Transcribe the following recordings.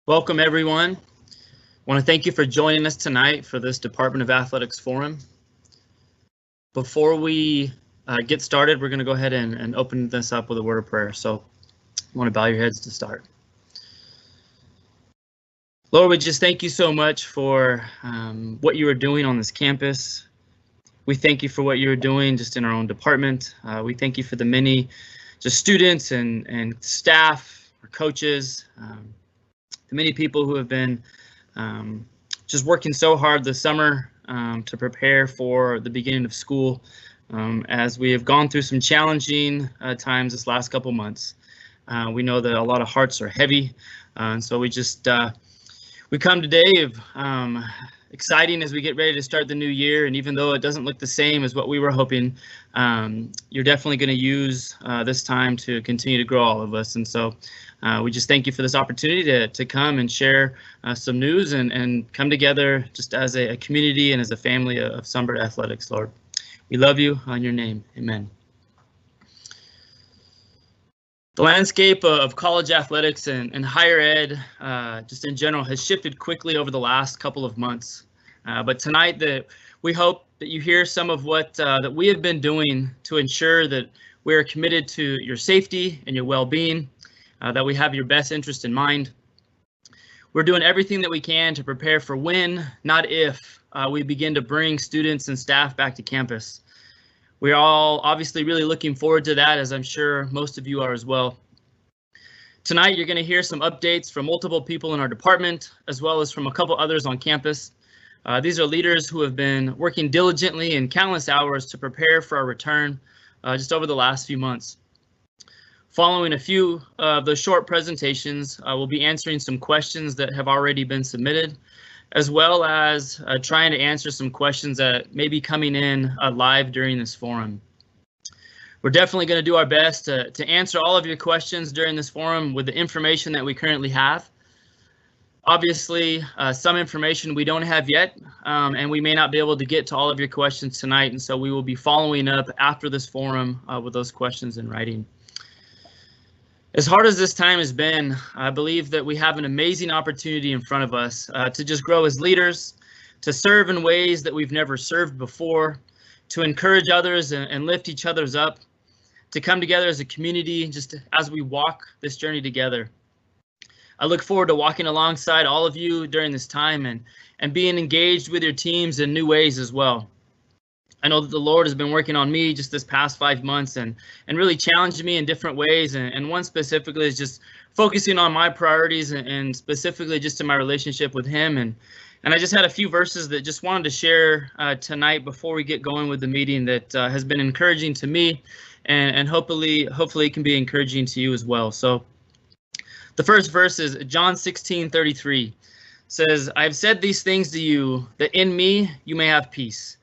Welcome, everyone. I want to thank you for joining us tonight for this Department of Athletics Forum. Before we get started, we're going to go ahead and open this up with a word of prayer. So I want to bow your heads to start. Lord, we just thank you so much for what you are doing on this campus. We thank you for what you're doing just in our own department. We thank you for the many just students and staff, or coaches, the many people who have been just working so hard this summer to prepare for the beginning of school as we have gone through some challenging times this last couple months. We know that a lot of hearts are heavy, and so we come today exciting as we get ready to start the new year. And even though it doesn't look the same as what we were hoping, you're definitely going to use this time to continue to grow all of us. And so we just thank you for this opportunity to come and share some news and come together just as a community and as a family of Sunbird Athletics, Lord. We love you. In your name, amen. The landscape of college athletics and higher ed, just in general, has shifted quickly over the last couple of months. But tonight, we hope that you hear some of what that we have been doing to ensure that we are committed to your safety and your well-being, that we have your best interest in mind. We're doing everything that we can to prepare for when, not if, we begin to bring students and staff back to campus. We're all obviously really looking forward to that, as I'm sure most of you are as well. Tonight, you're going to hear some updates from multiple people in our department, as well as from a couple others on campus. These are leaders who have been working diligently and countless hours to prepare for our return just over the last few months. Following a few of those short presentations, we'll be answering some questions that have already been submitted, as well as trying to answer some questions that may be coming in live during this forum. We're definitely going to do our best to answer all of your questions during this forum with the information that we currently have. Obviously, some information we don't have yet, and we may not be able to get to all of your questions tonight, and so we will be following up after this forum with those questions in writing. As hard as this time has been, I believe that we have an amazing opportunity in front of us to just grow as leaders, to serve in ways that we've never served before, to encourage others and lift each other's up, to come together as a community just as we walk this journey together. I look forward to walking alongside all of you during this time and being engaged with your teams in new ways as well. I know that the Lord has been working on me just this past 5 months and really challenging me in different ways. And one specifically is just focusing on my priorities and specifically just in my relationship with Him. And I just had a few verses that just wanted to share tonight before we get going with the meeting that has been encouraging to me and hopefully it can be encouraging to you as well. So the first verse is John 16:33 says, "I have said these things to you that in me you may have peace.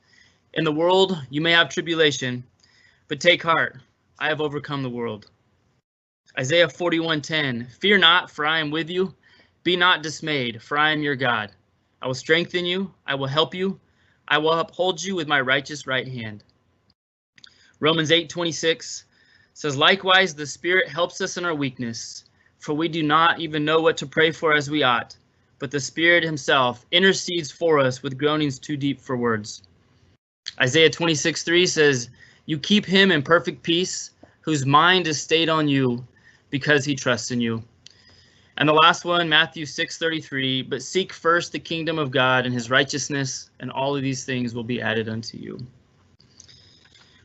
In the world, you may have tribulation, but take heart, I have overcome the world." Isaiah 41:10, "Fear not, for I am with you. Be not dismayed, for I am your God. I will strengthen you, I will help you, I will uphold you with my righteous right hand." Romans 8:26 says, "Likewise, the Spirit helps us in our weakness, for we do not even know what to pray for as we ought, but the Spirit Himself intercedes for us with groanings too deep for words." Isaiah 26:3 says, "You keep him in perfect peace, whose mind is stayed on you, because he trusts in you." And the last one, Matthew 6:33, "But seek first the kingdom of God and His righteousness, and all of these things will be added unto you."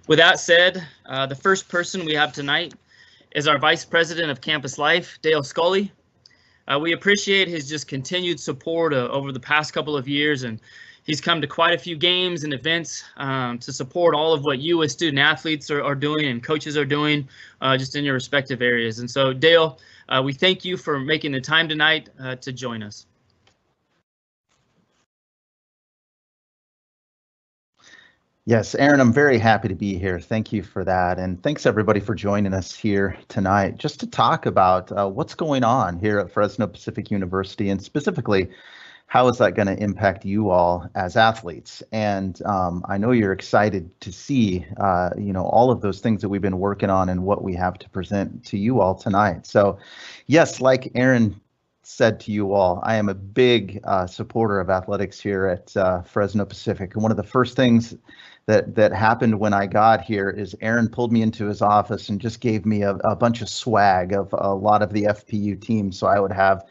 With that said, the first person we have tonight is our Vice President of Campus Life, Dale Scully. We appreciate his just continued support over the past couple of years, and he's come to quite a few games and events to support all of what you as student athletes are doing and coaches are doing just in your respective areas. And so, Dale, we thank you for making the time tonight to join us. Yes, Aaron, I'm very happy to be here. Thank you for that. And thanks everybody for joining us here tonight just to talk about what's going on here at Fresno Pacific University, and specifically, how is that going to impact you all as athletes? And I know you're excited to see, all of those things that we've been working on and what we have to present to you all tonight. So yes, like Aaron said to you all, I am a big supporter of athletics here at Fresno Pacific. And one of the first things that happened when I got here is Aaron pulled me into his office and just gave me a bunch of swag of a lot of the FPU teams. So I would have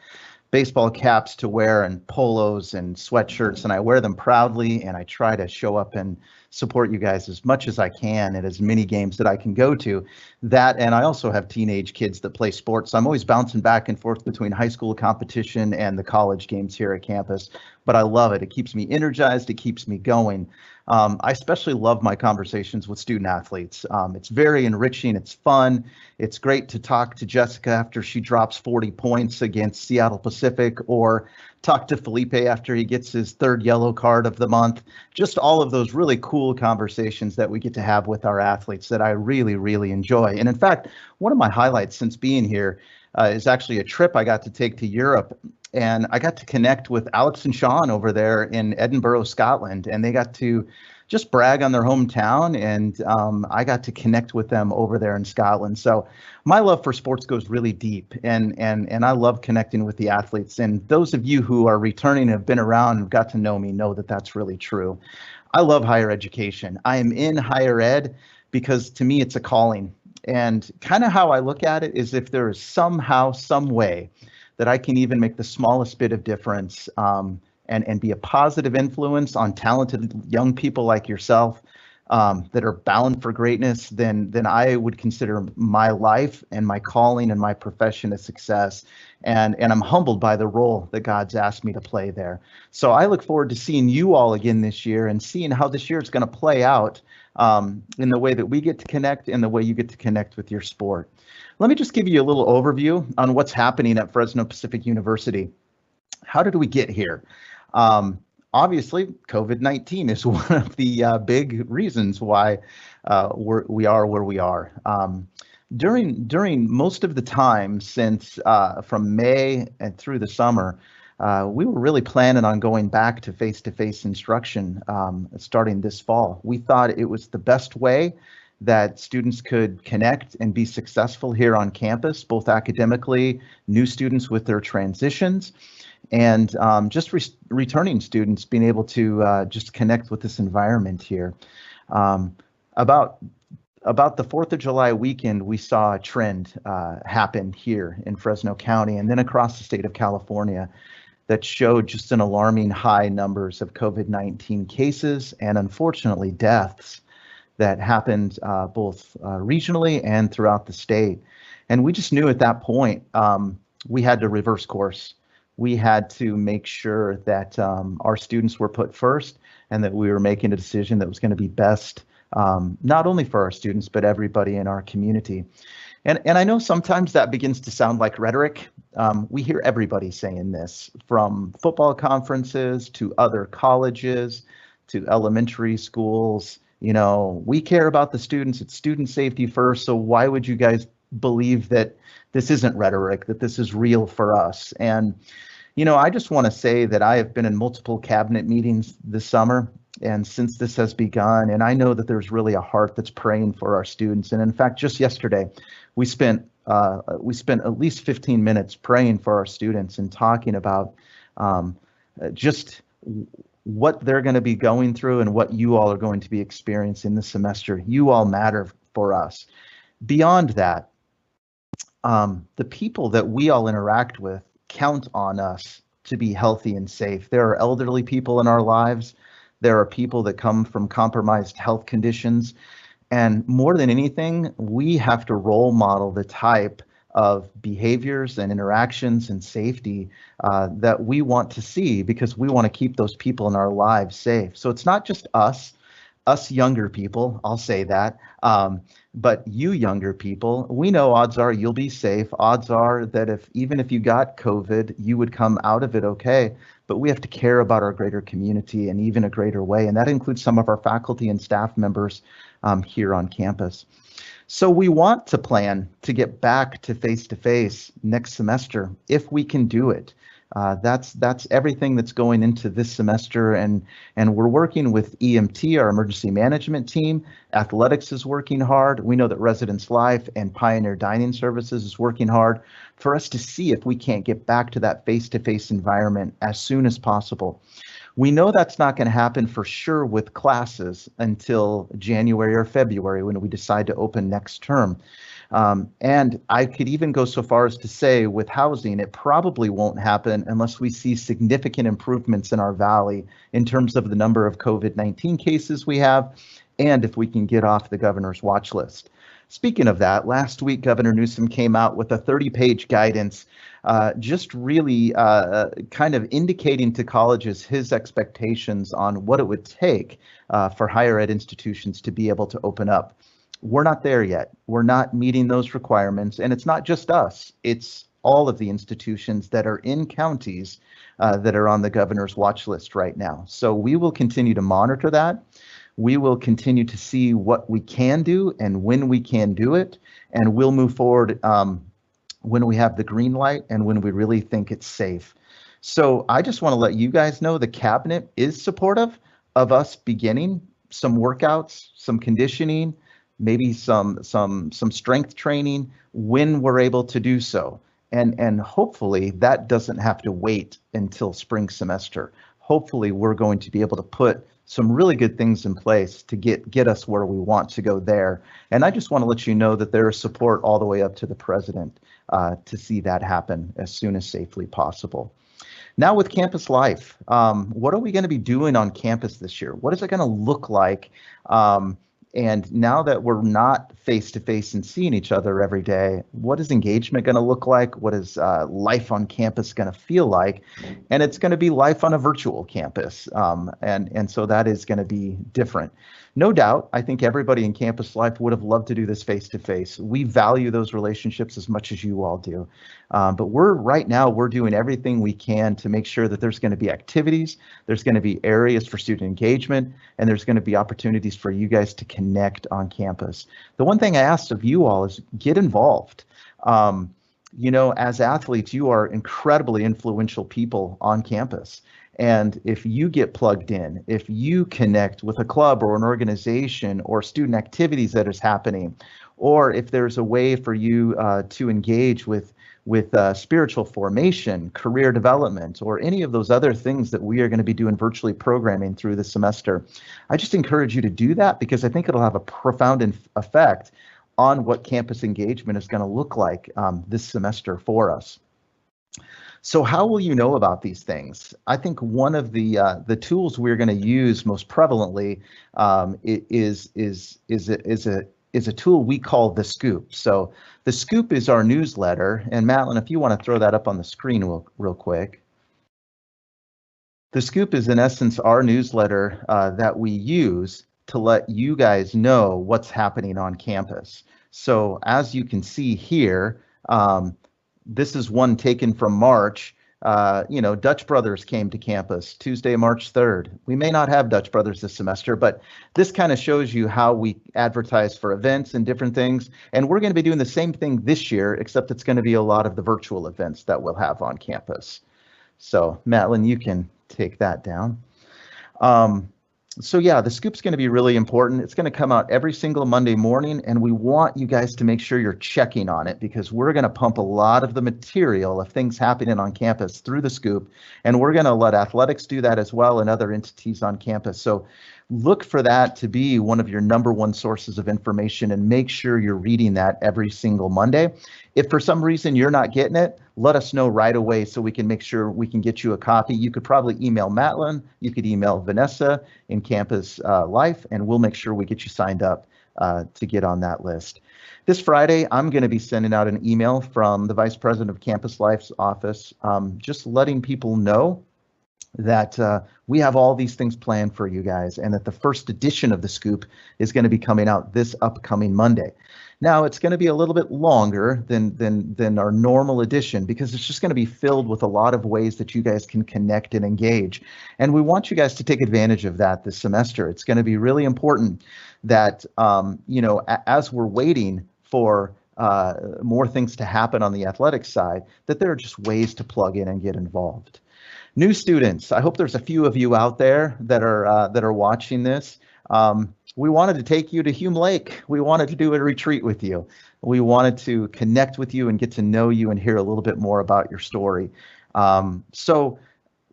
baseball caps to wear and polos and sweatshirts, and I wear them proudly, and I try to show up and support you guys as much as I can at as many games that I can go to. That, and I also have teenage kids that play sports, so I'm always bouncing back and forth between high school competition and the college games here at campus, but I love it. It keeps me energized, it keeps me going. I especially love my conversations with student athletes. It's very enriching, it's fun. It's great to talk to Jessica after she drops 40 points against Seattle Pacific, or talk to Felipe after he gets his third yellow card of the month. Just all of those really cool conversations that we get to have with our athletes that I really, really enjoy. And in fact, one of my highlights since being here is actually a trip I got to take to Europe. And I got to connect with Alex and Sean over there in Edinburgh, Scotland, and they got to just brag on their hometown, and I got to connect with them over there in Scotland. So my love for sports goes really deep, and I love connecting with the athletes. And those of you who are returning and have been around and got to know me know that that's really true. I love higher education. I am in higher ed because to me it's a calling. And kind of how I look at it is if there is somehow, some way that I can even make the smallest bit of difference and be a positive influence on talented young people like yourself that are bound for greatness, then I would consider my life and my calling and my profession a success. And I'm humbled by the role that God's asked me to play there. So I look forward to seeing you all again this year and seeing how this year is going to play out in the way that we get to connect and the way you get to connect with your sport. Let me just give you a little overview on what's happening at Fresno Pacific University. How did we get here? Obviously, COVID-19 is one of the big reasons why we are where we are. During most of the time since from May and through the summer, we were really planning on going back to face-to-face instruction starting this fall. We thought it was the best way that students could connect and be successful here on campus, both academically, new students with their transitions, and just returning students being able to just connect with this environment here. About the 4th of July weekend, we saw a trend happen here in Fresno County and then across the state of California that showed just an alarming high numbers of COVID-19 cases and unfortunately deaths that happened both regionally and throughout the state. And we just knew at that point we had to reverse course. We had to make sure that our students were put first and that we were making a decision that was going to be best, not only for our students, but everybody in our community. And I know sometimes that begins to sound like rhetoric. We hear everybody saying this, from football conferences to other colleges to elementary schools. You know, we care about the students, it's student safety first, so why would you guys believe that this isn't rhetoric, that this is real for us? And, you know, I just want to say that I have been in multiple cabinet meetings this summer and since this has begun, and I know that there's really a heart that's praying for our students. And in fact, just yesterday, we spent at least 15 minutes praying for our students and talking about just what they're going to be going through and what you all are going to be experiencing this semester. You all matter for us. Beyond that, the people that we all interact with count on us to be healthy and safe. There are elderly people in our lives. There are people that come from compromised health conditions. And more than anything, we have to role model the type of behaviors and interactions and safety that we want to see, because we want to keep those people in our lives safe. So it's not just us younger people, I'll say that, but you younger people, we know odds are you'll be safe. Odds are that even if you got COVID, you would come out of it okay. But we have to care about our greater community in even a greater way. And that includes some of our faculty and staff members here on campus. So we want to plan to get back to face-to-face next semester if we can do it. That's everything that's going into this semester, and we're working with EMT, our emergency management team. Athletics is working hard. We know that Residence Life and Pioneer Dining Services is working hard for us to see if we can't get back to that face-to-face environment as soon as possible. We know that's not going to happen for sure with classes until January or February when we decide to open next term. And I could even go so far as to say with housing, it probably won't happen unless we see significant improvements in our valley in terms of the number of COVID-19 cases we have, and if we can get off the governor's watch list. Speaking of that, last week, Governor Newsom came out with a 30-page guidance, just really kind of indicating to colleges his expectations on what it would take for higher ed institutions to be able to open up. We're not there yet. We're not meeting those requirements, and it's not just us. It's all of the institutions that are in counties that are on the governor's watch list right now. So we will continue to monitor that. We will continue to see what we can do and when we can do it, and we'll move forward when we have the green light and when we really think it's safe. So I just want to let you guys know the cabinet is supportive of us beginning some workouts, some conditioning, maybe some strength training when we're able to do so. And hopefully that doesn't have to wait until spring semester. Hopefully we're going to be able to put some really good things in place to get us where we want to go there. And I just want to let you know that there is support all the way up to the president to see that happen as soon as safely possible. Now with campus life, what are we going to be doing on campus this year? What is it going to look like? And now that we're not face-to-face and seeing each other every day, what is engagement going to look like? What is life on campus going to feel like? And it's going to be life on a virtual campus. And so that is going to be different. No doubt, I think everybody in campus life would have loved to do this face-to-face. We value those relationships as much as you all do. But right now, we're doing everything we can to make sure that there's going to be activities, there's going to be areas for student engagement, and there's going to be opportunities for you guys to connect on campus. The one thing I asked of you all is get involved. You know, as athletes, you are incredibly influential people on campus. And if you get plugged in, if you connect with a club or an organization or student activities that is happening, or if there's a way for you to engage with spiritual formation, career development, or any of those other things that we are going to be doing virtually programming through the semester, I just encourage you to do that because I think it'll have a profound effect on what campus engagement is going to look like this semester for us. So how will you know about these things? I think one of the tools we're going to use most prevalently is a tool we call The Scoop. So The Scoop is our newsletter, and Madeline, if you want to throw that up on the screen real quick. The Scoop is in essence our newsletter that we use to let you guys know what's happening on campus. So as you can see here, this is one taken from March. You know, Dutch Brothers came to campus Tuesday, March 3rd. We may not have Dutch Brothers this semester, but this kind of shows you how we advertise for events and different things. And we're going to be doing the same thing this year, except it's going to be a lot of the virtual events that we'll have on campus. So Madeline, you can take that down. So yeah, the Scoop's going to be really important. It's going to come out every single Monday morning, and we want you guys to make sure you're checking on it because we're going to pump a lot of the material of things happening on campus through the Scoop, and we're going to let athletics do that as well and other entities on campus. So look for that to be one of your #1 sources of information and make sure you're reading that every single Monday. If for some reason you're not getting it, let us know right away so we can make sure we can get you a copy. You could probably email Matlin, you could email Vanessa in Campus Life, and we'll make sure we get you signed up to get on that list. This Friday, I'm going to be sending out an email from the Vice President of Campus Life's office, just letting people know that we have all these things planned for you guys and that the first edition of the Scoop is going to be coming out this upcoming Monday. Now it's going to be a little bit longer than our normal edition because it's just going to be filled with a lot of ways that you guys can connect and engage. And we want you guys to take advantage of that this semester. It's going to be really important that, you know, as we're waiting for more things to happen on the athletics side, that there are just ways to plug in and get involved. New students, I hope there's a few of you out there that are watching this. We wanted to take you to Hume Lake. We wanted to do a retreat with you. We wanted to connect with you and get to know you and hear a little bit more about your story. So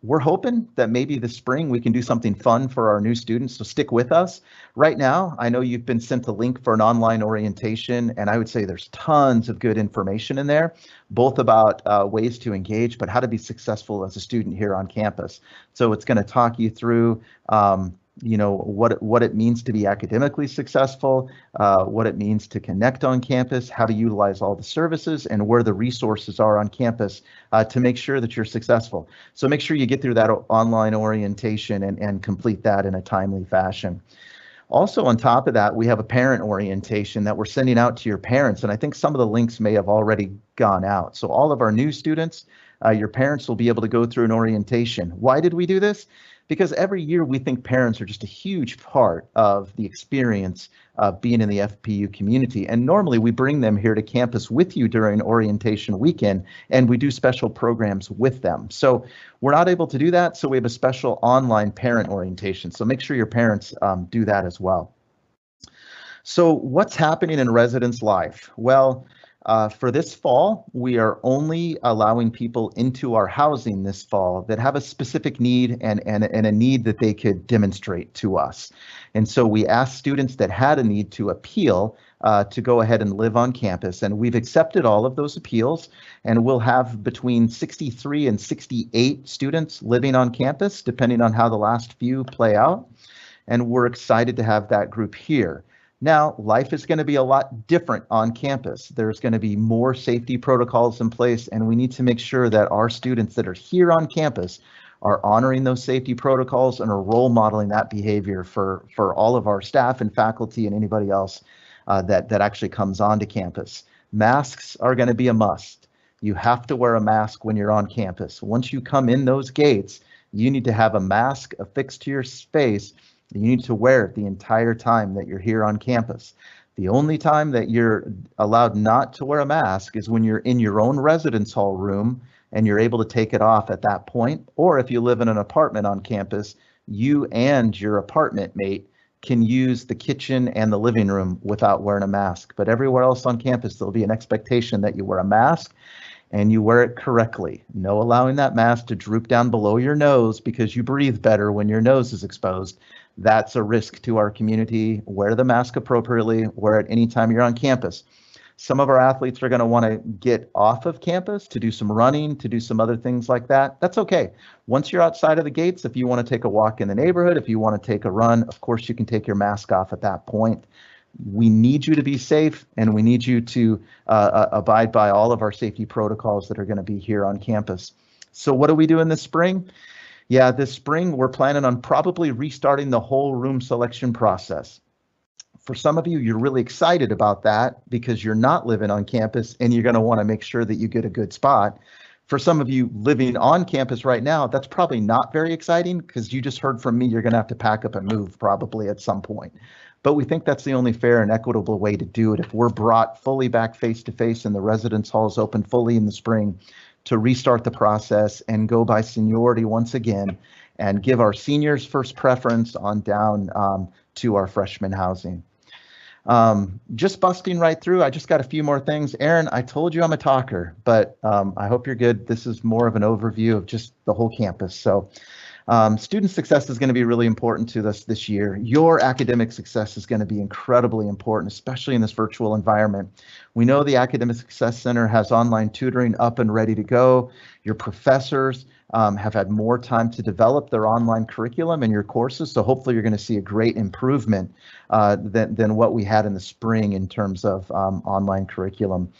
we're hoping that maybe this spring we can do something fun for our new students, so stick with us. Right now, I know you've been sent a link for an online orientation, and I would say there's tons of good information in there, both about ways to engage, but how to be successful as a student here on campus. So it's going to talk you through what it means to be academically successful, what it means to connect on campus, how to utilize all the services, and where the resources are on campus to make sure that you're successful. So make sure you get through that online orientation and complete that in a timely fashion. Also, on top of that, we have a parent orientation that we're sending out to your parents, and I think some of the links may have already gone out. So all of our new students, your parents will be able to go through an orientation. Why did we do this? Because every year we think parents are just a huge part of the experience of being in the FPU community. And normally we bring them here to campus with you during orientation weekend, and we do special programs with them. So we're not able to do that, so we have a special online parent orientation. So make sure your parents do that as well. So what's happening in residence life? Well, for this fall, we are only allowing people into our housing this fall that have a specific need and a need that they could demonstrate to us. And so we asked students that had a need to appeal to go ahead and live on campus. And we've accepted all of those appeals, and we'll have between 63 and 68 students living on campus, depending on how the last few play out. And we're excited to have that group here. Now, life is going to be a lot different on campus. There's going to be more safety protocols in place, and we need to make sure that our students that are here on campus are honoring those safety protocols and are role modeling that behavior for all of our staff and faculty and anybody else that actually comes onto campus. Masks are going to be a must. You have to wear a mask when you're on campus. Once you come in those gates, you need to have a mask affixed to your face. You need to wear it the entire time that you're here on campus. The only time that you're allowed not to wear a mask is when you're in your own residence hall room and you're able to take it off at that point. Or if you live in an apartment on campus, you and your apartment mate can use the kitchen and the living room without wearing a mask. But everywhere else on campus, there'll be an expectation that you wear a mask and you wear it correctly. No allowing that mask to droop down below your nose because you breathe better when your nose is exposed. That's a risk to our community. Wear the mask appropriately, wear it anytime you're on campus. Some of our athletes are going to want to get off of campus to do some running, to do some other things like that. That's okay. Once you're outside of the gates, if you want to take a walk in the neighborhood, if you want to take a run, of course you can take your mask off at that point. We need you to be safe, and we need you to abide by all of our safety protocols that are going to be here on campus. So what do we do in the spring? Yeah, this spring, we're planning on probably restarting the whole room selection process. For some of you, you're really excited about that because you're not living on campus and you're going to want to make sure that you get a good spot. For some of you living on campus right now, that's probably not very exciting because you just heard from me you're going to have to pack up and move probably at some point. But we think that's the only fair and equitable way to do it. If we're brought fully back face to face and the residence halls open fully in the spring, to restart the process and go by seniority once again and give our seniors first preference on down to our freshman housing. Just busting right through, I just got a few more things. Aaron, I told you I'm a talker, but I hope you're good. This is more of an overview of just the whole campus. So student success is going to be really important to us this year. Your academic success is going to be incredibly important, especially in this virtual environment. We know the Academic Success Center has online tutoring up and ready to go. Your professors have had more time to develop their online curriculum and your courses, so hopefully you're going to see a great improvement than what we had in the spring in terms of online curriculum.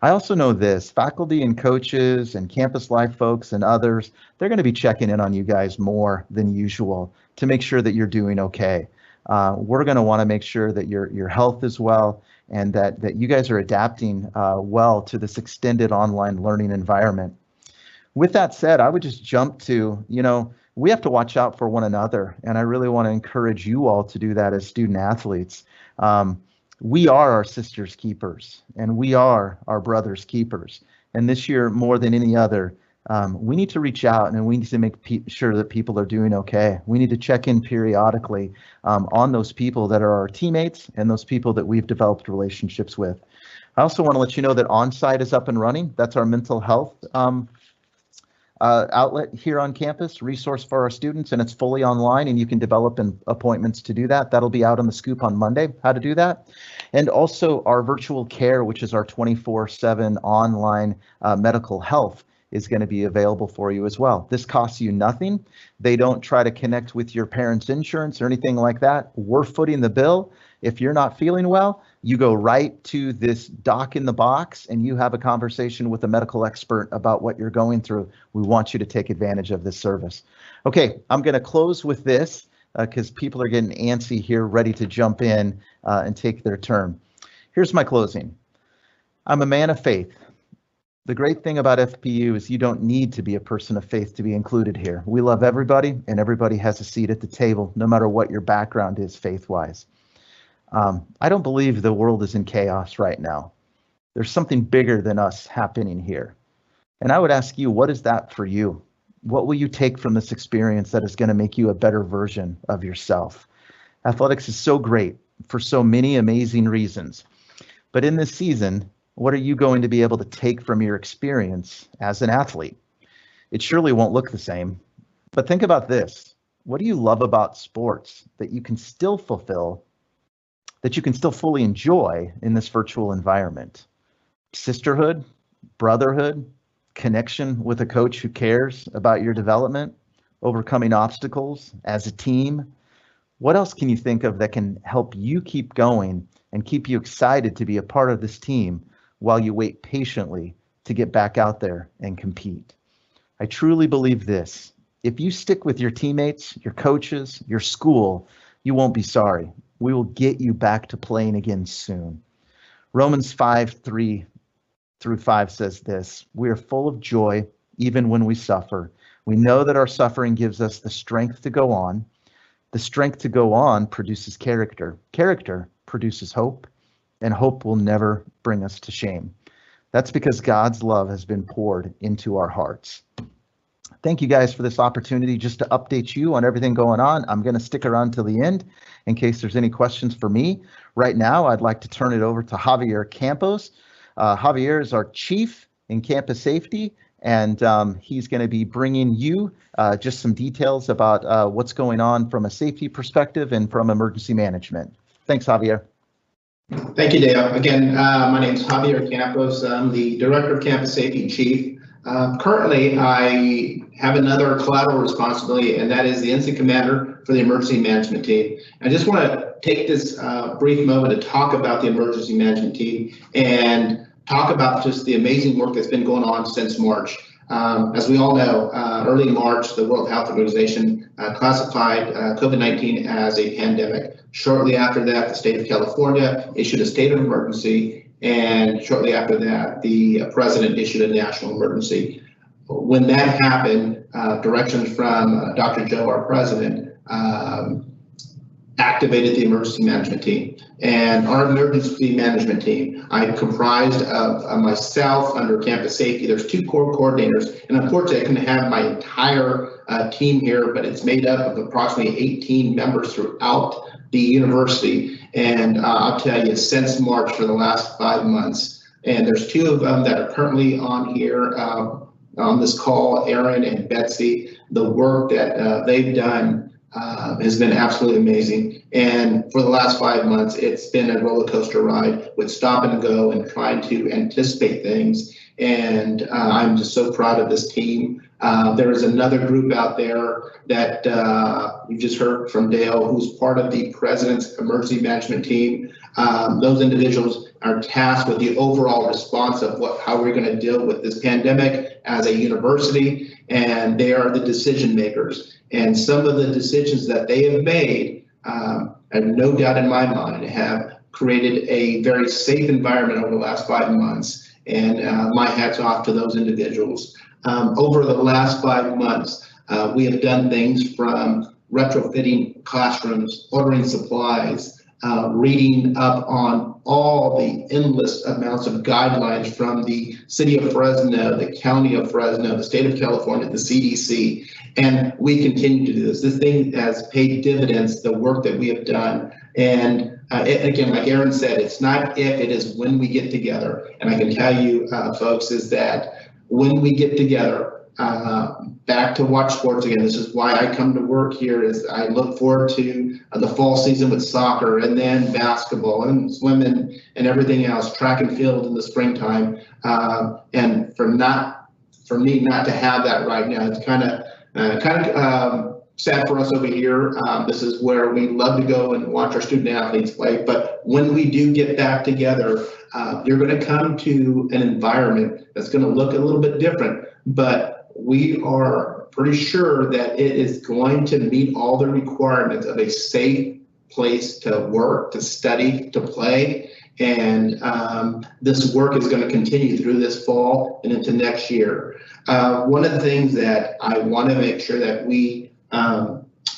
I also know this, faculty and coaches and campus life folks and others, they're going to be checking in on you guys more than usual to make sure that you're doing okay. We're going to want to make sure that your health is well and that you guys are adapting well to this extended online learning environment. With that said, I would just jump to, we have to watch out for one another, and I really want to encourage you all to do that as student athletes. We are our sister's keepers, and we are our brother's keepers. And this year, more than any other, we need to reach out and we need to make sure that people are doing okay. We need to check in periodically on those people that are our teammates and those people that we've developed relationships with. I also want to let you know that Onsite is up and running. That's our mental health outlet here on campus, resource for our students, and it's fully online, and you can develop appointments to do that. That'll be out on the scoop on Monday, how to do that. And also our virtual care, which is our 24/7 online medical health, is going to be available for you as well. This costs you nothing. They don't try to connect with your parents' insurance or anything like that. We're footing the bill. If you're not feeling well, you go right to this doc in the box and you have a conversation with a medical expert about what you're going through. We want you to take advantage of this service. Okay, I'm going to close with this because people are getting antsy here, ready to jump in and take their turn. Here's my closing. I'm a man of faith. The great thing about FPU is you don't need to be a person of faith to be included here. We love everybody, and everybody has a seat at the table, no matter what your background is faith-wise. I don't believe the world is in chaos right now. There's something bigger than us happening here. And I would ask you, what is that for you? What will you take from this experience that is going to make you a better version of yourself? Athletics is so great for so many amazing reasons. But in this season, what are you going to be able to take from your experience as an athlete? It surely won't look the same. But think about this. What do you love about sports that you can still fulfill, that you can still fully enjoy in this virtual environment? Sisterhood, brotherhood, connection with a coach who cares about your development, overcoming obstacles as a team. What else can you think of that can help you keep going and keep you excited to be a part of this team while you wait patiently to get back out there and compete? I truly believe this. If you stick with your teammates, your coaches, your school, you won't be sorry. We will get you back to playing again soon. Romans 5:3-5 says this: we are full of joy even when we suffer. We know that our suffering gives us the strength to go on. The strength to go on produces character. Character produces hope, and hope will never bring us to shame. That's because God's love has been poured into our hearts. Thank you guys for this opportunity just to update you on everything going on. I'm going to stick around till the end in case there's any questions for me. Right now, I'd like to turn it over to Javier Campos. Javier is our chief in campus safety, and he's going to be bringing you just some details about what's going on from a safety perspective and from emergency management. Thanks, Javier. Thank you, Dale. Again, my name is Javier Campos. I'm the Director of Campus Safety and Chief. Currently, I have another collateral responsibility, and that is the Incident Commander for the Emergency Management Team. I just want to take this brief moment to talk about the Emergency Management Team and talk about just the amazing work that's been going on since March. As we all know, early March, the World Health Organization classified COVID-19 as a pandemic. Shortly after that, the state of California issued a state of emergency, and shortly after that, the president issued a national emergency. When that happened, directions from Dr. Joe, our president, activated the emergency management team. And our emergency management team, I'm comprised of myself under campus safety. There's 2 core coordinators, and unfortunately I couldn't have my entire team here, but it's made up of approximately 18 members throughout the university. And I'll tell you, since March for the last 5 months, and there's 2 of them that are currently on here on this call, Aaron and Betsy. The work that they've done has been absolutely amazing. And for the last 5 months, it's been a roller coaster ride with stop and go and trying to anticipate things. And I'm just so proud of this team. There is another group out there that you just heard from Dale, who's part of the president's emergency management team. Those individuals are tasked with the overall response of how we're going to deal with this pandemic as a university, and they are the decision makers. And some of the decisions that they have made, I have no doubt in my mind, have created a very safe environment over the last 5 months. And my hat's off to those individuals. Over the last 5 months, we have done things from retrofitting classrooms, ordering supplies, reading up on all the endless amounts of guidelines from the city of Fresno, the county of Fresno, the state of California, the CDC, and we continue to do this. This thing has paid dividends, the work that we have done. And again, like Aaron said, it's not if, it is when we get together. And I can tell you, folks, is that when we get together, back to watch sports again. This is why I come to work here. Is I look forward to the fall season with soccer, and then basketball and swimming and everything else, track and field in the springtime. And for me not to have that right now, it's kind of sad for us over here. This is where we love to go and watch our student athletes play. But when we do get back together, you're going to come to an environment that's going to look a little bit different, but we are pretty sure that it is going to meet all the requirements of a safe place to work, to study, to play. And this work is going to continue through this fall and into next year. One of the things that I want to make sure that we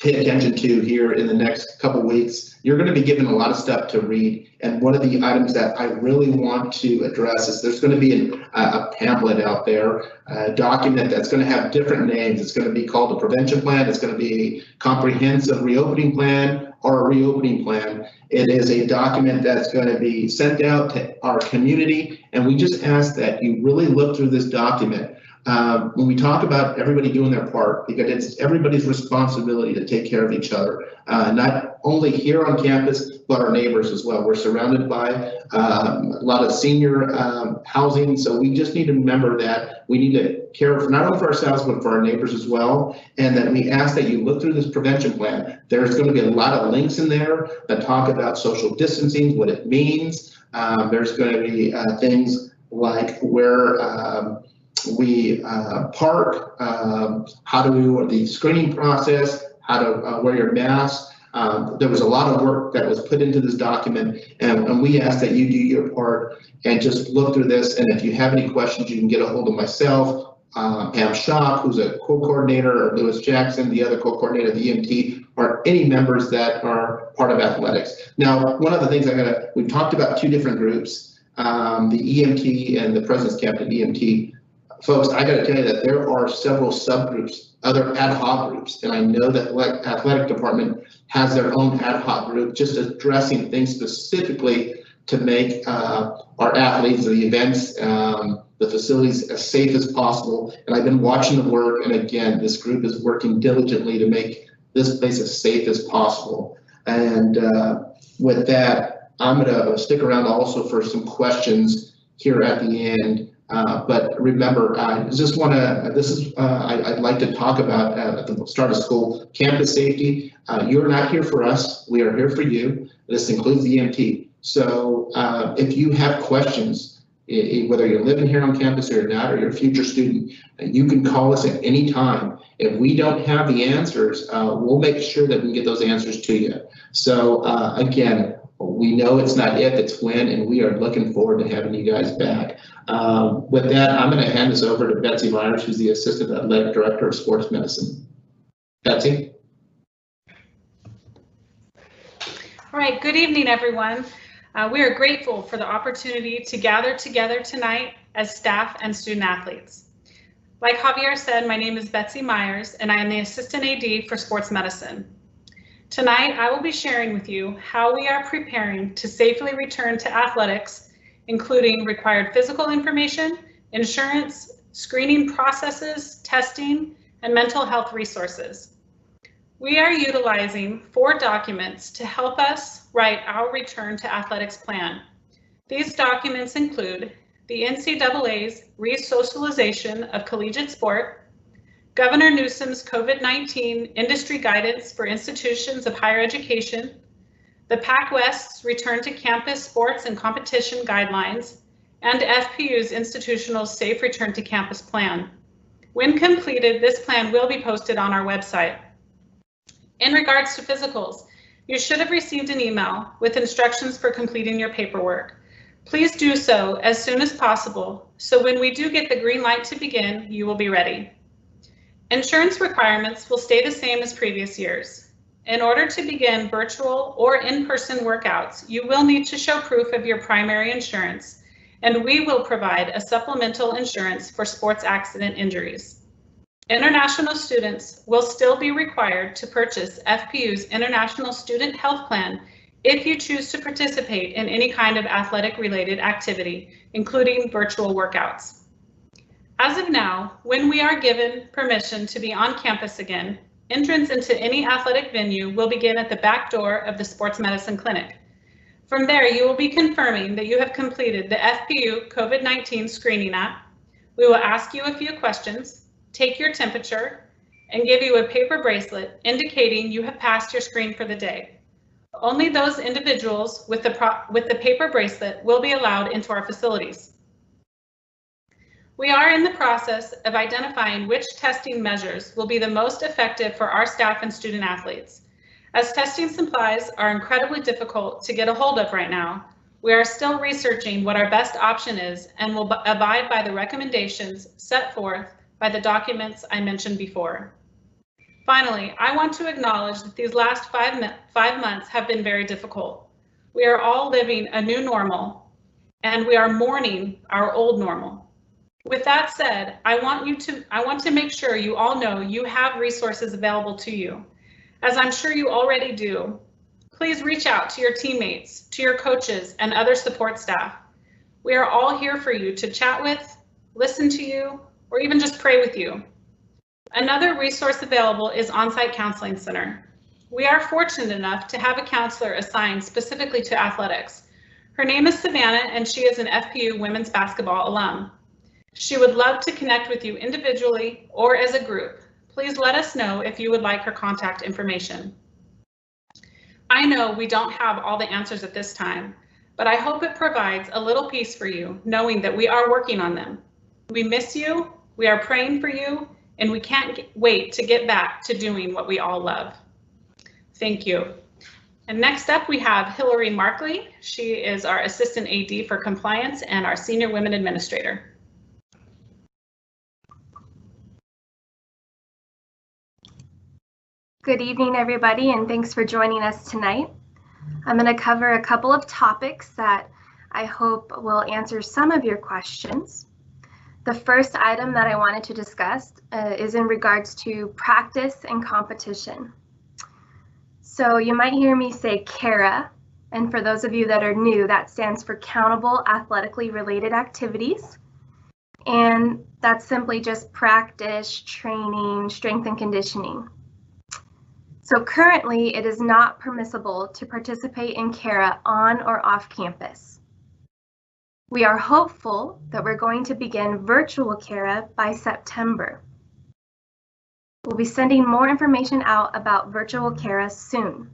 pay attention to here in the next couple weeks, you're going to be given a lot of stuff to read. And one of the items that I really want to address is there's going to be a pamphlet out there, a document that's going to have different names. It's going to be called a prevention plan. It's going to be a comprehensive reopening plan or a reopening plan. It is a document that's going to be sent out to our community. And we just ask that you really look through this document. When we talk about everybody doing their part, because it's everybody's responsibility to take care of each other, not only here on campus, but our neighbors as well. We're surrounded by a lot of senior housing, so we just need to remember that we need to care for not only for ourselves, but for our neighbors as well. And that we ask that you look through this prevention plan. There's going to be a lot of links in there that talk about social distancing, what it means. There's going to be things like where we park, how to do the screening process, how to wear your mask. There was a lot of work that was put into this document, and we ask that you do your part and just look through this. And if you have any questions, you can get a hold of myself, Pam Schock, who's a co-coordinator, or Lewis Jackson, the other co-coordinator of the EMT, or any members that are part of athletics. Now, one of the things we've talked about two different groups, the EMT and the President's Captain EMT. Folks, I got to tell you that there are several subgroups, other ad hoc groups, and I know that the athletic department has their own ad hoc group just addressing things specifically to make our athletes, the events, the facilities as safe as possible. And I've been watching the work, and again, this group is working diligently to make this place as safe as possible. And with that, I'm going to stick around also for some questions here at the end. But remember, I just want to, I'd like to talk about at the start of school, campus safety. You're not here for us, we are here for you. This includes the EMT. So if you have questions, whether you're living here on campus or not, or you're a future student, you can call us at any time. If we don't have the answers, we'll make sure that we can get those answers to you. So again, we know it's not if, it's when, and we are looking forward to having you guys back. With that, I'm going to hand this over to Betsy Myers, who's the Assistant Athletic Director of Sports Medicine. Betsy? All right, good evening, everyone. We are grateful for the opportunity to gather together tonight as staff and student athletes. Like Javier said, my name is Betsy Myers, and I am the Assistant AD for Sports Medicine. Tonight, I will be sharing with you how we are preparing to safely return to athletics, including required physical information, insurance, screening processes, testing, and mental health resources. We are utilizing 4 documents to help us write our return to athletics plan. These documents include the NCAA's Resocialization of Collegiate Sport, Governor Newsom's COVID-19 industry guidance for institutions of higher education, the PAC-West's Return to Campus Sports and Competition Guidelines, and FPU's Institutional Safe Return to Campus Plan. When completed, this plan will be posted on our website. In regards to physicals, you should have received an email with instructions for completing your paperwork. Please do so as soon as possible, so when we do get the green light to begin, you will be ready. Insurance requirements will stay the same as previous years. In order to begin virtual or in-person workouts, you will need to show proof of your primary insurance, and we will provide a supplemental insurance for sports accident injuries. International students will still be required to purchase FPU's International Student Health Plan if you choose to participate in any kind of athletic-related activity, including virtual workouts. As of now, when we are given permission to be on campus again, entrance into any athletic venue will begin at the back door of the sports medicine clinic. From there, you will be confirming that you have completed the FPU COVID-19 screening app. We will ask you a few questions, take your temperature, and give you a paper bracelet indicating you have passed your screen for the day. Only those individuals with the paper bracelet will be allowed into our facilities. We are in the process of identifying which testing measures will be the most effective for our staff and student athletes. As testing supplies are incredibly difficult to get a hold of right now, we are still researching what our best option is and will abide by the recommendations set forth by the documents I mentioned before. Finally, I want to acknowledge that these last 5 months have been very difficult. We are all living a new normal, and we are mourning our old normal. With that said, I want to make sure you all know you have resources available to you. As I'm sure you already do, please reach out to your teammates, to your coaches, and other support staff. We are all here for you to chat with, listen to you, or even just pray with you. Another resource available is On-Site Counseling Center. We are fortunate enough to have a counselor assigned specifically to athletics. Her name is Savannah, and she is an FPU women's basketball alum. She would love to connect with you individually or as a group. Please let us know if you would like her contact information. I know we don't have all the answers at this time, but I hope it provides a little peace for you, knowing that we are working on them. We miss you, we are praying for you, and we can't wait to get back to doing what we all love. Thank you. And next up, we have Hillary Markley. She is our Assistant AD for Compliance and our Senior Women Administrator. Good evening, everybody, and thanks for joining us tonight. I'm going to cover a couple of topics that I hope will answer some of your questions. The first item that I wanted to discuss is in regards to practice and competition. So you might hear me say CARA, and for those of you that are new, that stands for Countable Athletically Related Activities. And that's simply just practice, training, strength and conditioning. So currently, it is not permissible to participate in CARA on or off campus. We are hopeful that we're going to begin virtual CARA by September. We'll be sending more information out about virtual CARA soon.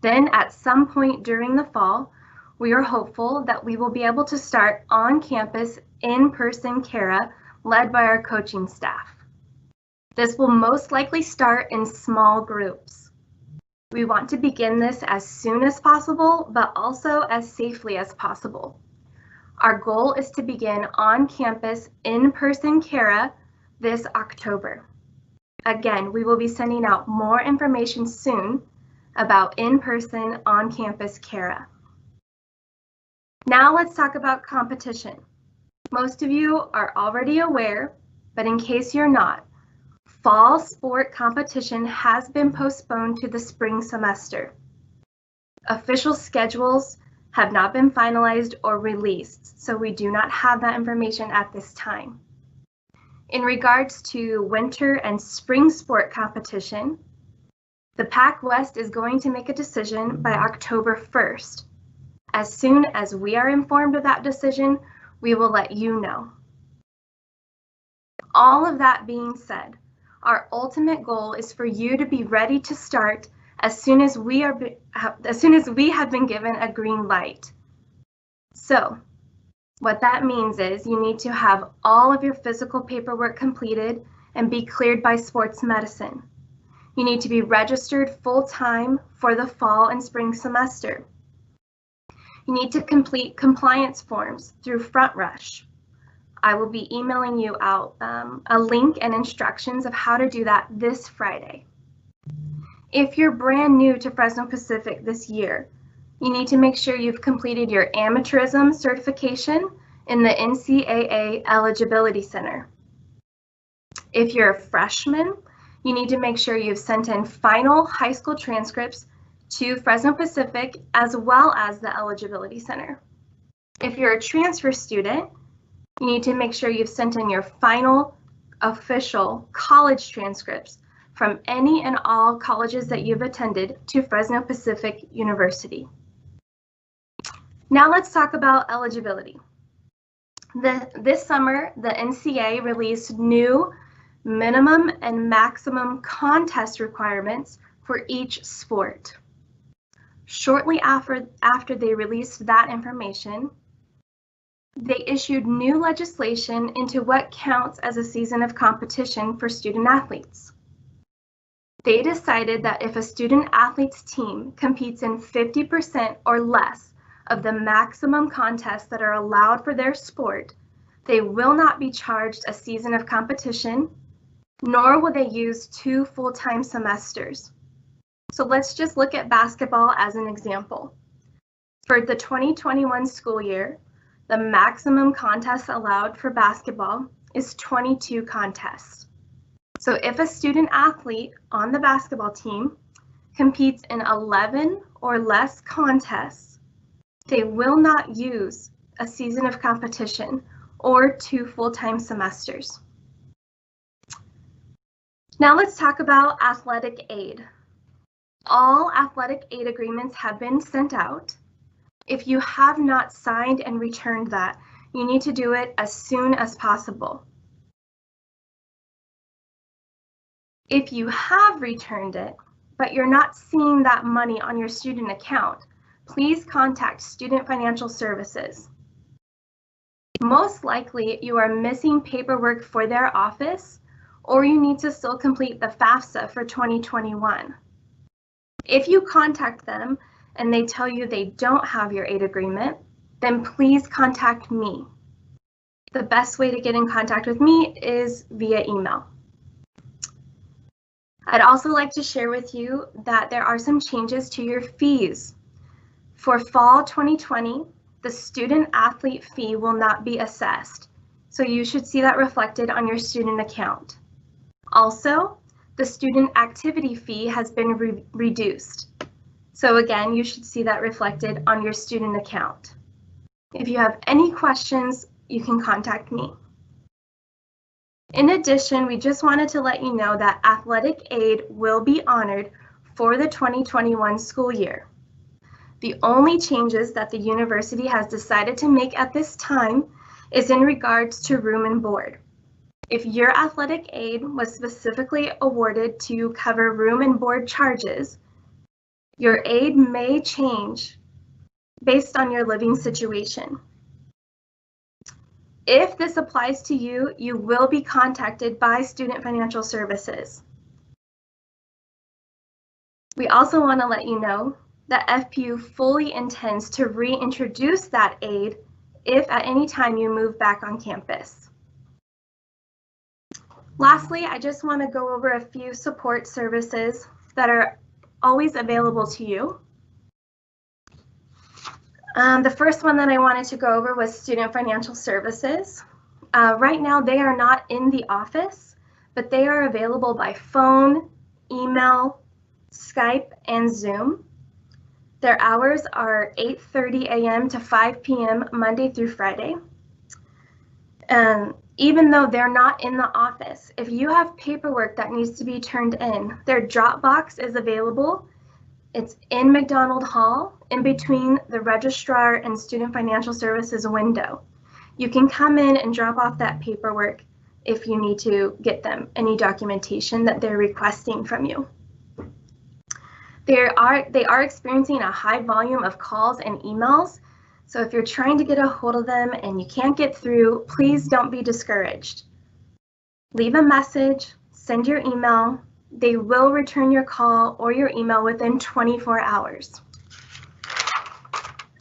Then at some point during the fall, we are hopeful that we will be able to start on-campus in-person CARA led by our coaching staff. This will most likely start in small groups. We want to begin this as soon as possible, but also as safely as possible. Our goal is to begin on-campus in-person CARA this October. Again, we will be sending out more information soon about in-person on-campus CARA. Now let's talk about competition. Most of you are already aware, but in case you're not, fall sport competition has been postponed to the spring semester. Official schedules have not been finalized or released, so we do not have that information at this time. In regards to winter and spring sport competition, the Pac West is going to make a decision by October 1st. As soon as we are informed of that decision, we will let you know. All of that being said, our ultimate goal is for you to be ready to start as soon as we have been given a green light. So what that means is you need to have all of your physical paperwork completed and be cleared by sports medicine. You need to be registered full-time for the fall and spring semester. You need to complete compliance forms through Front Rush. I will be emailing you out a link and instructions of how to do that this Friday. If you're brand new to Fresno Pacific this year, you need to make sure you've completed your amateurism certification in the NCAA Eligibility Center. If you're a freshman, you need to make sure you've sent in final high school transcripts to Fresno Pacific as well as the Eligibility Center. If you're a transfer student, you need to make sure you've sent in your final official college transcripts from any and all colleges that you've attended to Fresno Pacific University. Now let's talk about eligibility. This summer, the NCAA released new minimum and maximum contest requirements for each sport. Shortly after they released that information, they issued new legislation into what counts as a season of competition for student athletes. They decided that if a student athlete's team competes in 50% or less of the maximum contests that are allowed for their sport, they will not be charged a season of competition, nor will they use 2 full-time semesters. So let's just look at basketball as an example. For the 2021 school year, the maximum contests allowed for basketball is 22 contests. So if a student athlete on the basketball team competes in 11 or less contests, they will not use a season of competition or 2 full-time semesters. Now let's talk about athletic aid. All athletic aid agreements have been sent out. If you have not signed and returned that, you need to do it as soon as possible. If you have returned it, but you're not seeing that money on your student account, please contact Student Financial Services. Most likely, you are missing paperwork for their office, or you need to still complete the FAFSA for 2021. If you contact them and they tell you they don't have your aid agreement, then please contact me. The best way to get in contact with me is via email. I'd also like to share with you that there are some changes to your fees. For fall 2020, the student athlete fee will not be assessed, so you should see that reflected on your student account. Also, the student activity fee has been reduced. So again, you should see that reflected on your student account. If you have any questions, you can contact me. In addition, we just wanted to let you know that athletic aid will be honored for the 2021 school year. The only changes that the university has decided to make at this time is in regards to room and board. If your athletic aid was specifically awarded to cover room and board charges, your aid may change based on your living situation. If this applies to you, you will be contacted by Student Financial Services. We also want to let you know that FPU fully intends to reintroduce that aid if at any time you move back on campus. Lastly, I just want to go over a few support services that are always available to you. The first one that I wanted to go over was Student Financial Services. Right now, they are not in the office, but they are available by phone, email, Skype, and Zoom. Their hours are 8:30 a.m. to 5 p.m. Monday through Friday. Even though they're not in the office, if you have paperwork that needs to be turned in, their drop box is available. It's in McDonald Hall, in between the registrar and Student Financial Services window. You can come in and drop off that paperwork if you need to get them any documentation that they're requesting from you. They are experiencing a high volume of calls and emails, so if you're trying to get a hold of them and you can't get through, please don't be discouraged. Leave a message, send your email. They will return your call or your email within 24 hours.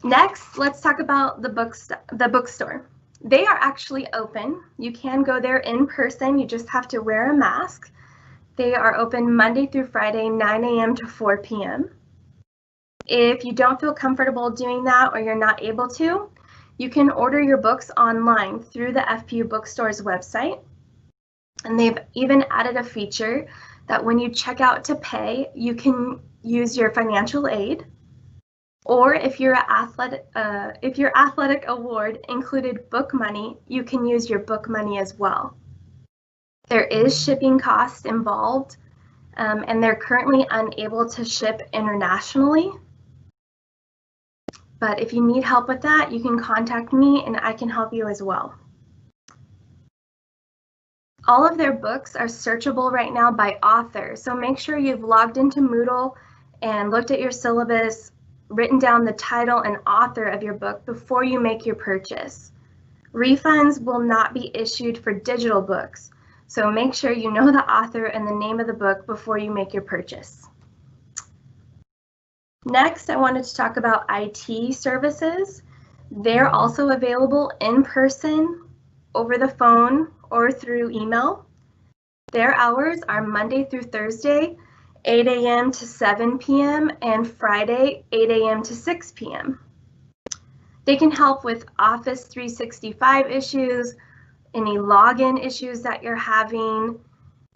Next, let's talk about the bookstore. They are actually open. You can go there in person. You just have to wear a mask. They are open Monday through Friday, 9 a.m. to 4 p.m. If you don't feel comfortable doing that or you're not able to, you can order your books online through the FPU Bookstore's website. And they've even added a feature that when you check out to pay, you can use your financial aid. Or if your athletic award included book money, you can use your book money as well. There is shipping costs involved, and they're currently unable to ship internationally. But if you need help with that, you can contact me and I can help you as well. All of their books are searchable right now by author, so make sure you've logged into Moodle and looked at your syllabus, written down the title and author of your book before you make your purchase. Refunds will not be issued for digital books, so make sure you know the author and the name of the book before you make your purchase. Next, I wanted to talk about IT services. They're also available in person, over the phone, or through email. Their hours are Monday through Thursday, 8 a.m. to 7 p.m. and Friday, 8 a.m. to 6 p.m. They can help with Office 365 issues, any login issues that you're having,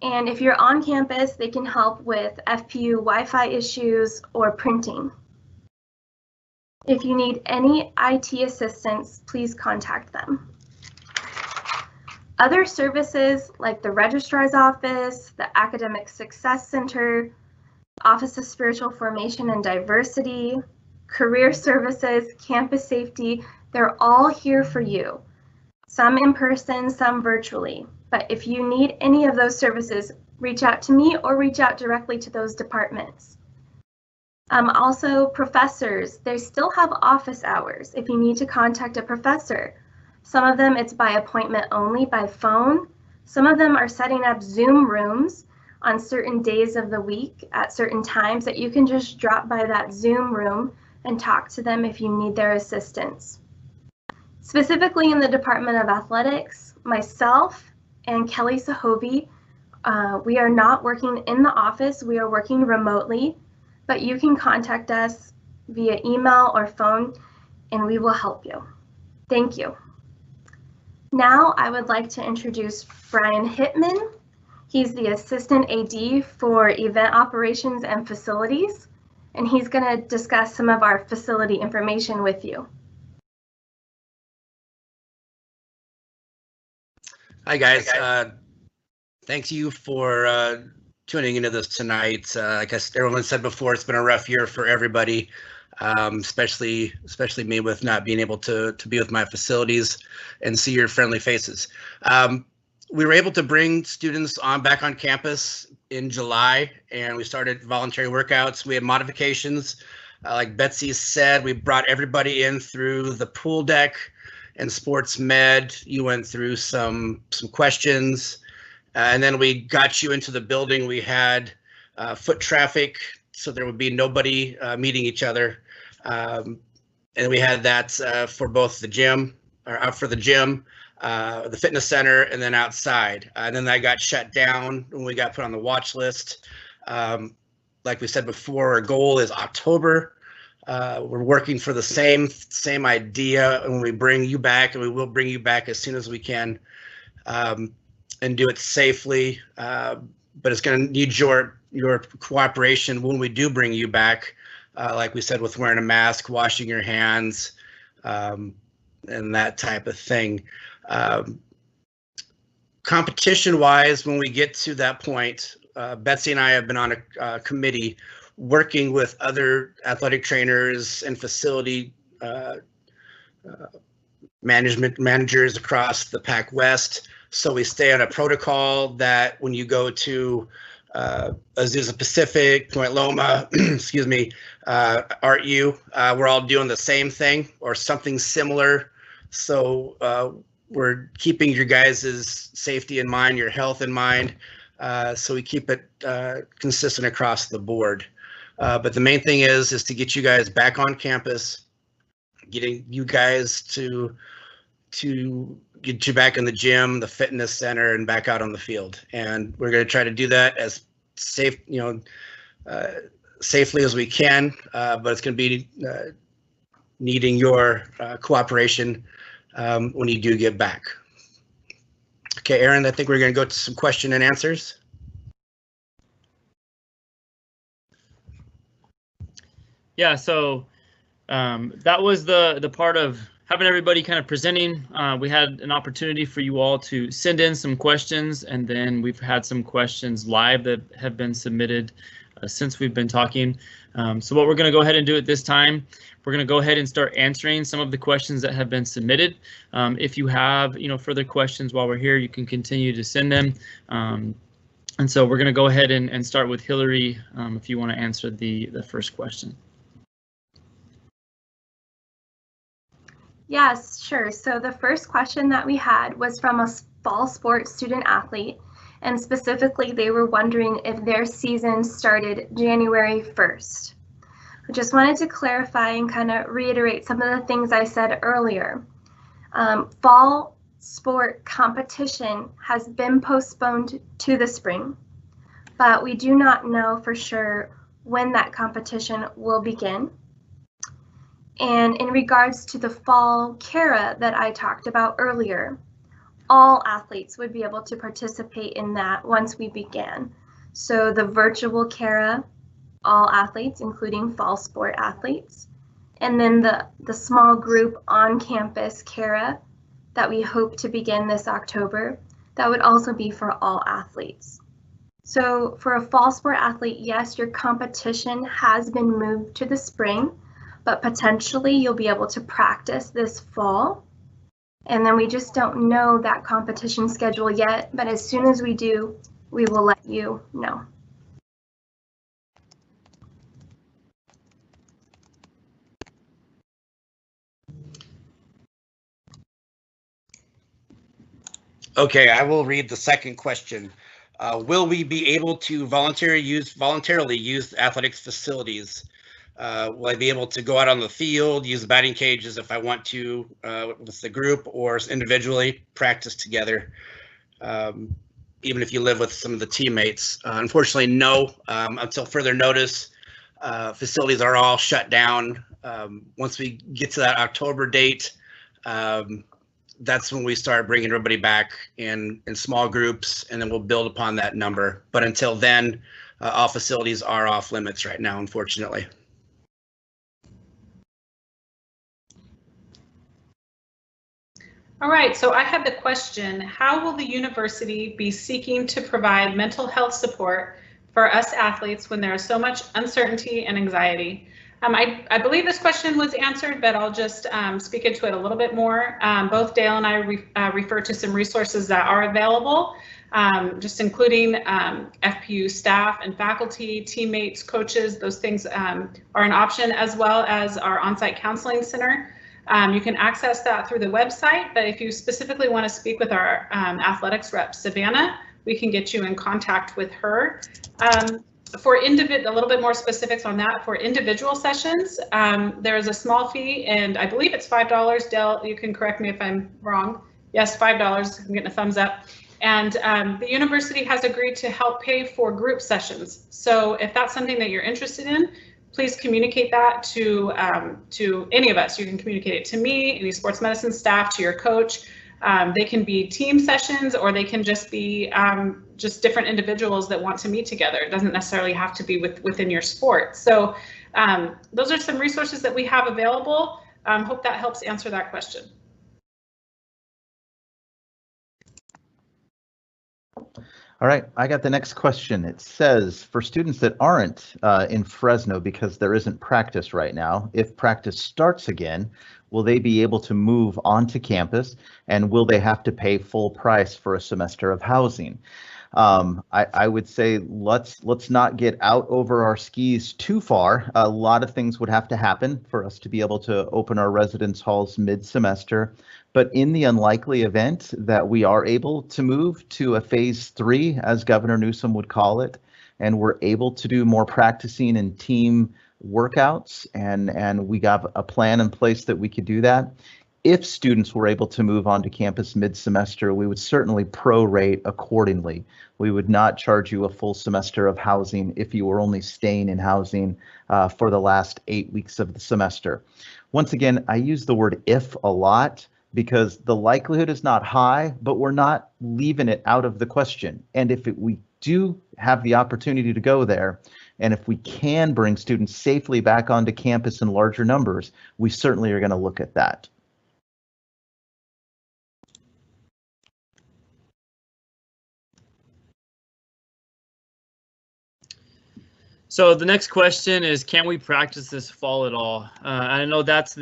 and if you're on campus, they can help with FPU Wi-Fi issues or printing. If you need any IT assistance, please contact them. Other services like the Registrar's Office, the Academic Success Center, Office of Spiritual Formation and Diversity, Career Services, Campus Safety, they're all here for you. Some in person, some virtually. But if you need any of those services, reach out to me or reach out directly to those departments. Also, professors, they still have office hours if you need to contact a professor. Some of them it's by appointment only by phone. Some of them are setting up Zoom rooms on certain days of the week at certain times that you can just drop by that Zoom room and talk to them if you need their assistance. Specifically in the Department of Athletics, myself and Kelly Sahovi, we are not working in the office, we are working remotely, but you can contact us via email or phone and we will help you. Thank you. Now I would like to introduce Brian Hittman. He's the Assistant AD for Event Operations and Facilities, and he's going to discuss some of our facility information with you. Hi guys, thank you for tuning into this tonight. Like everyone said before, it's been a rough year for everybody, especially me with not being able to be with my facilities and see your friendly faces. We were able to bring students back on campus in July, and we started voluntary workouts. We had modifications, like Betsy said, we brought everybody in through the pool deck and sports med. You went through some questions, and then we got you into the building. We had foot traffic, so there would be nobody meeting each other, and we had that for both the gym, or out for the gym, the fitness center, and then outside. And then that got shut down when we got put on the watch list. Like we said before, our goal is October. We're working for the same idea, and we bring you back, and we will bring you back as soon as we can, and do it safely. But it's going to need your cooperation when we do bring you back. Like we said, with wearing a mask, washing your hands, and that type of thing. Competition-wise, when we get to that point, Betsy and I have been on a committee working with other athletic trainers and facility managers across the Pac West. So we stay on a protocol that when you go to Azusa Pacific, Point Loma, excuse me, ArtU, we're all doing the same thing or something similar. So we're keeping your guys' safety in mind, your health in mind. So we keep it consistent across the board. But the main thing is to get you guys back on campus, getting you guys to get you back in the gym, the fitness center, and back out on the field. And we're going to try to do that as safe, safely as we can, but it's going to be needing your cooperation when you do get back. Okay, Aaron, I think we're going to go to some question and answers. Yeah, so that was the part of having everybody kind of presenting. We had an opportunity for you all to send in some questions, and then we've had some questions live that have been submitted since we've been talking. So what we're going to go ahead and do at this time, we're going to go ahead and start answering some of the questions that have been submitted. If you have further questions while we're here, you can continue to send them. And so we're going to go ahead and start with Hillary if you want to answer the first question. Yes, sure. So the first question that we had was from a fall sports student athlete, and specifically they were wondering if their season started January 1st. I just wanted to clarify and kind of reiterate some of the things I said earlier. Fall sport competition has been postponed to the spring, but we do not know for sure when that competition will begin. And in regards to the fall CARA that I talked about earlier, all athletes would be able to participate in that once we began. So the virtual CARA, all athletes, including fall sport athletes, and then the small group on-campus CARA that we hope to begin this October, that would also be for all athletes. So for a fall sport athlete, yes, your competition has been moved to the spring, but potentially you'll be able to practice this fall. And then we just don't know that competition schedule yet, but as soon as we do, we will let you know. Okay, I will read the second question. Will we be able to voluntarily use athletics facilities? Will I be able to go out on the field, use the batting cages if I want to with the group, or individually practice together, even if you live with some of the teammates? Unfortunately, no. Until further notice, facilities are all shut down. Once we get to that October date, that's when we start bringing everybody back in small groups, and then we'll build upon that number. But until then, all facilities are off limits right now, unfortunately. All right, so I had the question, how will the university be seeking to provide mental health support for us athletes when there is so much uncertainty and anxiety? I believe this question was answered, but I'll just speak into it a little bit more. Both Dale and I refer to some resources that are available, just including FPU staff and faculty, teammates, coaches. Those things are an option, as well as our on-site counseling center. You can access that through the website, but if you specifically want to speak with our athletics rep, Savannah, we can get you in contact with her. For a little bit more specifics on that, for individual sessions, there is a small fee, and I believe it's $5. Del, you can correct me if I'm wrong. Yes, $5. I'm getting a thumbs up. And the university has agreed to help pay for group sessions. So if that's something that you're interested in, please communicate that to any of us. You can communicate it to me, any sports medicine staff, to your coach. They can be team sessions, or they can just be just different individuals that want to meet together. It doesn't necessarily have to be within your sport. So those are some resources that we have available. Hope that helps answer that question. All right, I got the next question. It says, for students that aren't in Fresno because there isn't practice right now, if practice starts again, will they be able to move onto campus, and will they have to pay full price for a semester of housing? I would say let's not get out over our skis too far. A lot of things would have to happen for us to be able to open our residence halls mid-semester. But in the unlikely event that we are able to move to a phase 3, as Governor Newsom would call it, and we're able to do more practicing and team workouts, and we got a plan in place that we could do that, If students were able to move onto campus mid-semester, we would certainly prorate accordingly. We would not charge you a full semester of housing if you were only staying in housing for the last 8 weeks of the semester. Once again, I use the word if a lot because the likelihood is not high, but we're not leaving it out of the question. And if we do have the opportunity to go there, and if we can bring students safely back onto campus in larger numbers, we certainly are going to look at that. So the next question is, can we practice this fall at all? I know that's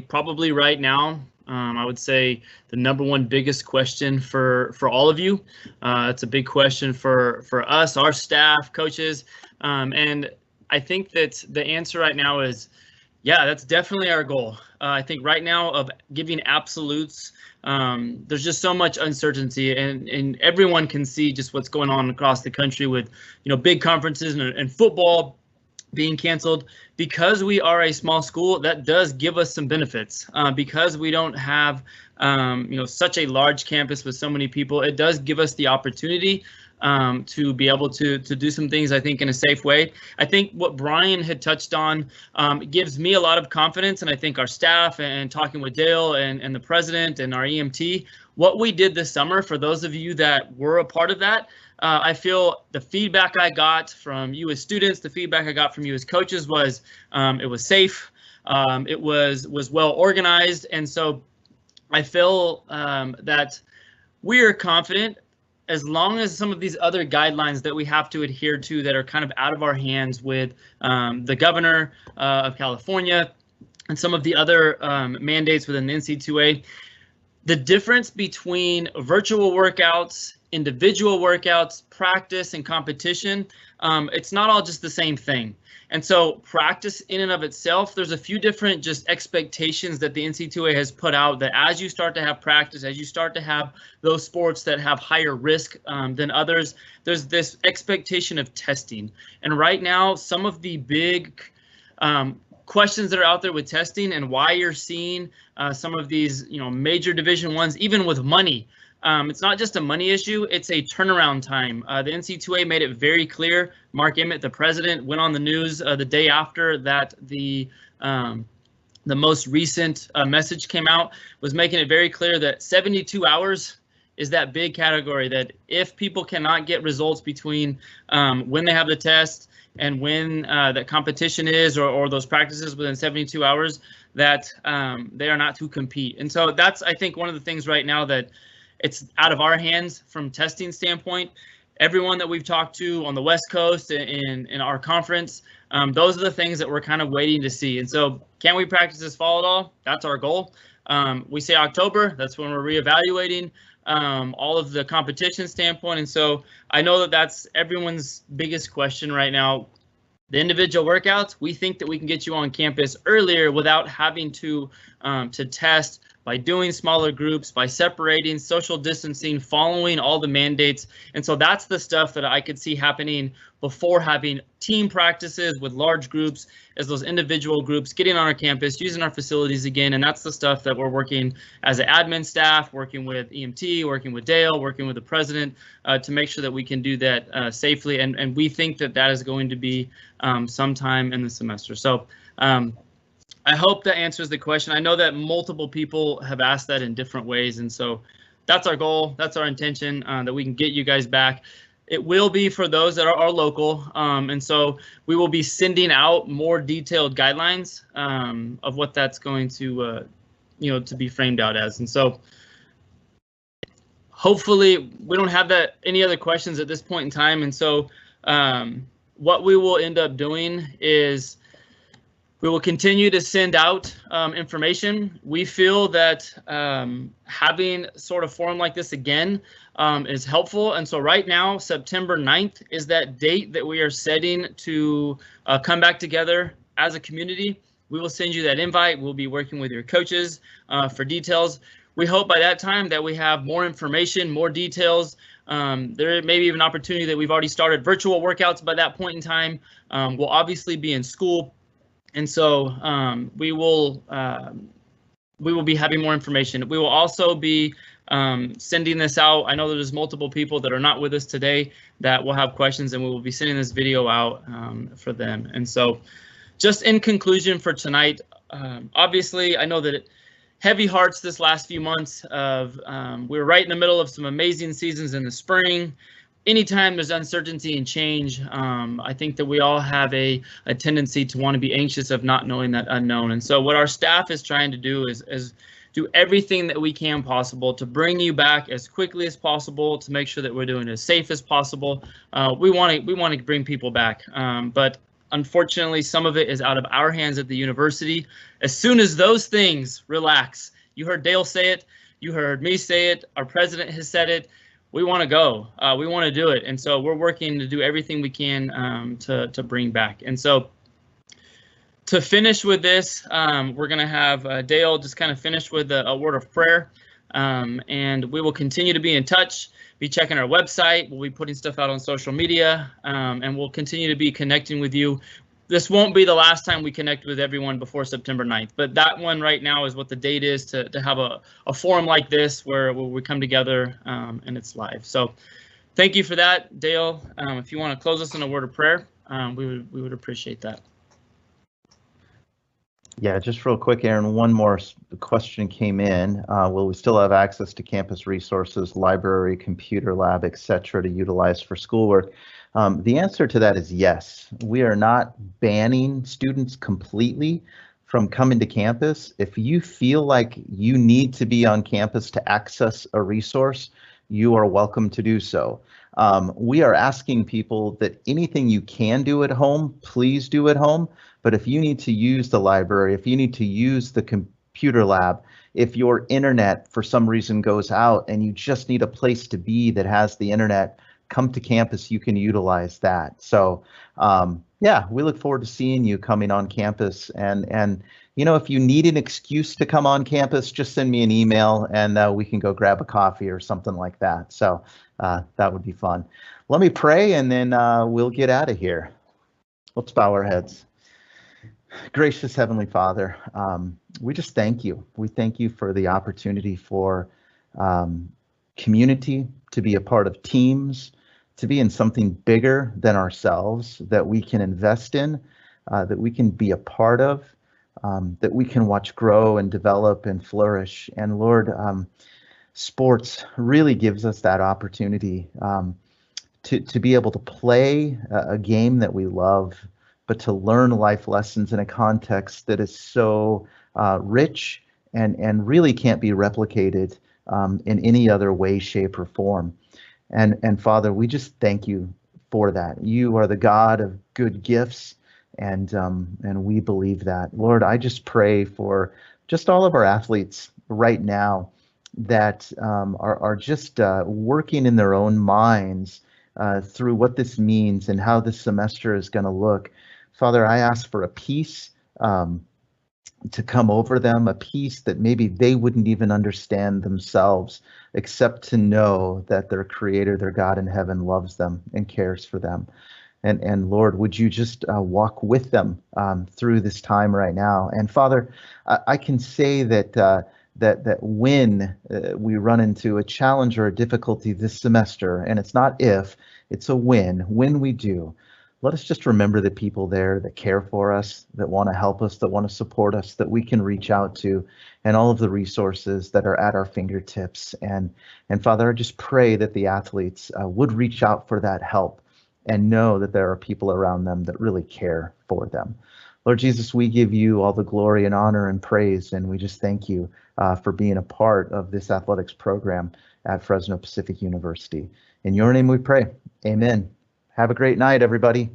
probably right now, I would say the #1 biggest question for all of you. It's a big question for us, our staff, coaches, and I think that the answer right now is, yeah, that's definitely our goal. I think right now of giving absolutes, there's just so much uncertainty, and everyone can see just what's going on across the country with, big conferences and football being canceled. Because we are a small school, that does give us some benefits. Because we don't have, such a large campus with so many people, it does give us the opportunity to be able to do some things, I think, in a safe way. I think what Brian had touched on gives me a lot of confidence, and I think our staff and talking with Dale and the president and our EMT, what we did this summer, for those of you that were a part of that, I feel the feedback I got from you as students, the feedback I got from you as coaches was it was safe, it was well organized, and so I feel that we are confident, as long as some of these other guidelines that we have to adhere to that are kind of out of our hands with the governor of California and some of the other mandates within the NC2A, the difference between virtual workouts, individual workouts, practice, and competition, it's not all just the same thing. And so practice in and of itself, there's a few different just expectations that the NC2A has put out, that as you start to have practice, as you start to have those sports that have higher risk than others, there's this expectation of testing. And right now, some of the big questions that are out there with testing and why you're seeing some of these, major Division I's, even with money. It's not just a money issue, it's a turnaround time. The NC2A made it very clear. Mark Emmett, the president, went on the news the day after that the most recent message came out, was making it very clear that 72 hours is that big category, that if people cannot get results between when they have the test and when that competition is, or those practices within 72 hours, that they are not to compete. And so that's, I think, one of the things right now that it's out of our hands from testing standpoint. Everyone that we've talked to on the West Coast in our conference, those are the things that we're kind of waiting to see. And so, can we practice this fall at all? That's our goal. We say October, that's when we're reevaluating all of the competition standpoint. And so I know that that's everyone's biggest question right now. The individual workouts, we think that we can get you on campus earlier without having to test, by doing smaller groups, by separating, social distancing, following all the mandates. And so that's the stuff that I could see happening before having team practices with large groups, as those individual groups getting on our campus, using our facilities again. And that's the stuff that we're working as an admin staff, working with EMT, working with Dale, working with the president to make sure that we can do that safely. And we think that that is going to be sometime in the semester. So I hope that answers the question. I know that multiple people have asked that in different ways, and so that's our goal, that's our intention, that we can get you guys back. It will be for those that are local, and so we will be sending out more detailed guidelines of what that's going to, to be framed out as. And so hopefully we don't have any other questions at this point in time. And so what we will end up doing is we will continue to send out information. We feel that having sort of forum like this again is helpful. And so right now, September 9th is that date that we are setting to come back together as a community. We will send you that invite. We'll be working with your coaches for details. We hope by that time that we have more information, more details. There may be even an opportunity that we've already started virtual workouts by that point in time. We'll obviously be in school. And so we will we will be having more information. We will also be sending this out. I know there's multiple people that are not with us today that will have questions, and we will be sending this video out for them. And so just in conclusion for tonight, obviously, I know that heavy hearts this last few months of we were right in the middle of some amazing seasons in the spring. Anytime there's uncertainty and change, I think that we all have a tendency to want to be anxious of not knowing that unknown. And so what our staff is trying to do is do everything that we can possible to bring you back as quickly as possible, to make sure that we're doing it as safe as possible. We want to bring people back, but unfortunately, some of it is out of our hands at the university. As soon as those things relax, you heard Dale say it, you heard me say it, our president has said it, we want to go, we want to do it. And so we're working to do everything we can to bring back. And so to finish with this, we're going to have Dale just kind of finish with a word of prayer, and we will continue to be in touch, be checking our website, we'll be putting stuff out on social media, and we'll continue to be connecting with you. This won't be the last time we connect with everyone before September 9th, but that one right now is what the date is to have a forum like this where we come together and it's live. So thank you for that, Dale. If you want to close us in a word of prayer, we would appreciate that. Yeah, just real quick, Aaron, one more question came in. Will we still have access to campus resources, library, computer lab, etc., to utilize for schoolwork? The answer to that is yes. We are not banning students completely from coming to campus. If you feel like you need to be on campus to access a resource, you are welcome to do so. We are asking people that anything you can do at home, please do at home. But if you need to use the library, if you need to use the computer lab, if your internet for some reason goes out and you just need a place to be that has the internet, come to campus, you can utilize that. So yeah, we look forward to seeing you coming on campus. And you know, if you need an excuse to come on campus, just send me an email and we can go grab a coffee or something like that. So that would be fun. Let me pray and then we'll get out of here. Let's bow our heads. Gracious Heavenly Father, we just thank you. We thank you for the opportunity for community, to be a part of teams, to be in something bigger than ourselves that we can invest in, that we can be a part of, that we can watch grow and develop and flourish. And Lord, sports really gives us that opportunity to be able to play a game that we love, but to learn life lessons in a context that is so rich and really can't be replicated in any other way, shape, or form. And Father, we just thank you for that. You are the God of good gifts, and we believe that. Lord, I just pray for just all of our athletes right now that are just working in their own minds through what this means and how this semester is going to look. Father, I ask for a peace to come over them, a peace that maybe they wouldn't even understand themselves, except to know that their Creator, their God in heaven, loves them and cares for them. And Lord, would you just walk with them through this time right now? And Father, I can say that that when we run into a challenge or a difficulty this semester, and it's not if, it's a when we do, let us just remember the people there that care for us, that want to help us, that want to support us, that we can reach out to, and all of the resources that are at our fingertips. And Father, I just pray that the athletes would reach out for that help and know that there are people around them that really care for them. Lord Jesus, we give you all the glory and honor and praise, and we just thank you for being a part of this athletics program at Fresno Pacific University. In your name we pray, amen. Have a great night, everybody.